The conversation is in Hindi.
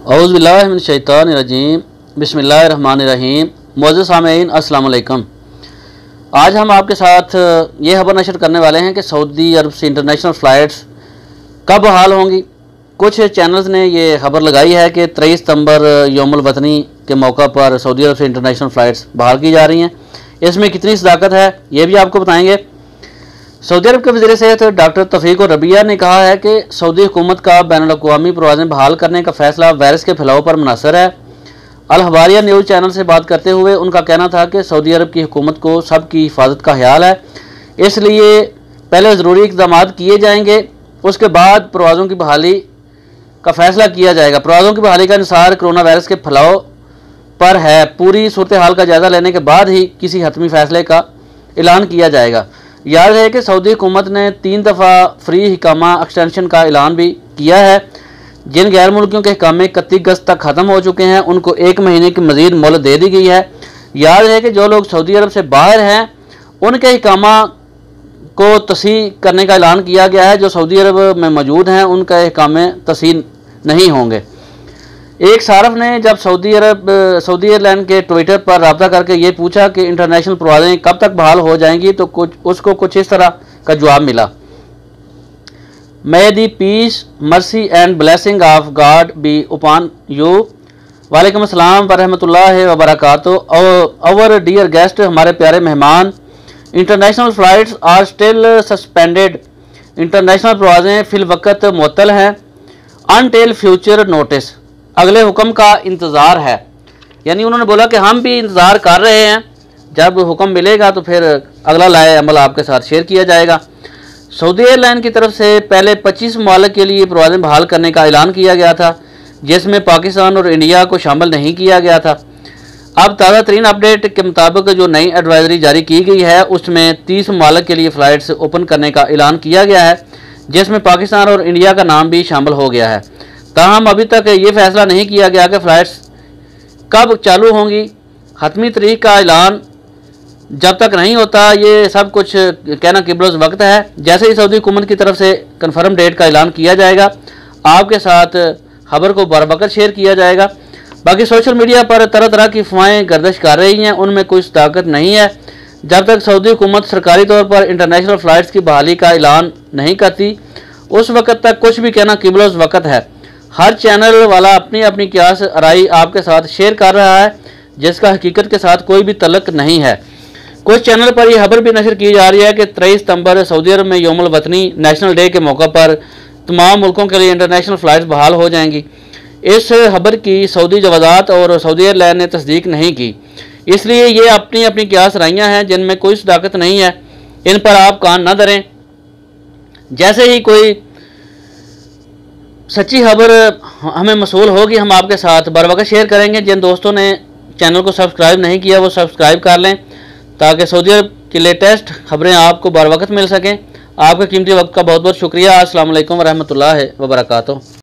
औज़ुबिल्लाहि मिनश्शैतानिर्रजीम बिस्मिल्लाहिर्रहमानिर्रहीम। मुअज़्ज़िज़ सामीईन अस्सलाम वालेकुम। आज हम आपके साथ ये खबर नशर करने वाले हैं कि सऊदी अरब से इंटरनेशनल फ़्लाइट्स कब बहाल होंगी। कुछ चैनल्स ने ये खबर लगाई है कि 23 सितंबर यौमुल वतनी के मौका पर सऊदी अरब से इंटरनेशनल फ़्लाइट्स बहाल की जा रही हैं। इसमें कितनी सदाकत है ये भी आपको बताएंगे। सऊदी अरब के वज़ीर सेहत डॉक्टर तौफीक रबिया ने कहा है कि सऊदी हुकूमत का बैनुल-अक़वामी परवाज़ें बहाल करने का फ़ैसला वायरस के फैलाव पर मुनहसर है। अल-हबारिया न्यूज़ चैनल से बात करते हुए उनका कहना था कि सऊदी अरब की हुकूमत को सबकी हिफाजत का ख्याल है, इसलिए पहले ज़रूरी इक़दाम किए जाएंगे, उसके बाद परवाज़ों की बहाली का फ़ैसला किया जाएगा। परवाज़ों की बहाली का इंसार कोरोना वायरस के फैलाव पर है। पूरी सूरत हाल का जायज़ा लेने के बाद ही किसी हतमी फ़ैसले का ऐलान किया जाएगा। याद है कि सऊदी हुकूमत ने 3 दफ़ा फ्री हिकामा एक्सटेंशन का ऐलान भी किया है। जिन गैर मुल्कियों के हिकामे 31 अगस्त तक ख़त्म हो चुके हैं उनको 1 महीने की मज़ीद मोहलत दे दी गई है। याद है कि जो लोग सऊदी अरब से बाहर हैं उनके हिकामा को तसीह करने का ऐलान किया गया है। जो सऊदी अरब में मौजूद हैं उनके हिकामे तसीह नहीं होंगे। एक सारफ ने जब सऊदी एयरलाइन के ट्विटर पर रब्ता करके ये पूछा कि इंटरनेशनल परवाज़ें कब तक बहाल हो जाएंगी तो उसको कुछ इस तरह का जवाब मिला। May the peace mercy and blessing of God be upon you. वालेकुम अस्सलाम वरहमतुल्लाहि वबरकातुहू। आवर डियर गेस्ट, हमारे प्यारे मेहमान, international flights are still suspended. International परवाज़ें फिल वक्त मुअत्तल हैं अनटिल फ्यूचर नोटिस। अगले हुक्म का इंतज़ार है। यानी उन्होंने बोला कि हम भी इंतज़ार कर रहे हैं, जब हुक्म मिलेगा तो फिर अगला लाए अमल आपके साथ शेयर किया जाएगा। सऊदी एयरलाइन की तरफ से पहले 25 ममालिक के लिए परवाज़ें बहाल करने का ऐलान किया गया था, जिसमें पाकिस्तान और इंडिया को शामिल नहीं किया गया था। अब ताज़ा तरीन अपडेट के मुताबिक जो नई एडवाइजरी जारी की गई है उसमें 30 ममालिक के लिए फ़्लाइट्स ओपन करने का ऐलान किया गया है, जिसमें पाकिस्तान और इंडिया का नाम भी शामिल हो गया है। ताहम अभी तक ये फैसला नहीं किया गया कि फ़्लाइट्स कब चालू होंगी। हतमी तारीख का ऐलान जब तक नहीं होता ये सब कुछ कहना किबलोज़ वक्त है। जैसे ही सऊदी हुकूमत की तरफ से कन्फर्म डेट का ऐलान किया जाएगा आपके साथ खबर को बर वक्त शेयर किया जाएगा। बाकी सोशल मीडिया पर तरह तरह की अफवाहें गर्दिश कर रही हैं, उनमें कोई ताकत नहीं है। जब तक सऊदी हुकूमत सरकारी तौर पर इंटरनेशनल फ़्लाइट्स की बहाली का ऐलान नहीं करती उस वक्त तक कुछ भी कहना किबलोज़ वक्त है। हर चैनल वाला अपनी अपनी क्यास राय आपके साथ शेयर कर रहा है, जिसका हकीकत के साथ कोई भी तल्लुक़ नहीं है। कुछ चैनल पर यह खबर भी नशर की जा रही है कि 23 सितंबर सऊदी अरब में यौमुल वतनी नेशनल डे के मौका पर तमाम मुल्कों के लिए इंटरनेशनल फ़्लाइट्स बहाल हो जाएंगी। इस खबर की सऊदी जवाज़ात और सऊदी एयरलाइन ने तस्दीक नहीं की, इसलिए ये अपनी अपनी क्यास राइयाँ हैं जिनमें कोई सदाकत नहीं है। इन पर आप कान न धरें। जैसे ही कोई सच्ची खबर हमें मसूल होगी हम आपके साथ बर वक्त शेयर करेंगे। जिन दोस्तों ने चैनल को सब्सक्राइब नहीं किया वो सब्सक्राइब कर लें ताकि सऊदी अरब की लेटेस्ट खबरें आपको बर वक्त मिल सकें। आपके कीमती वक्त का बहुत बहुत शुक्रिया। अस्सलाम वालेकुम वरहमतुल्लाहि वबरकातुहू।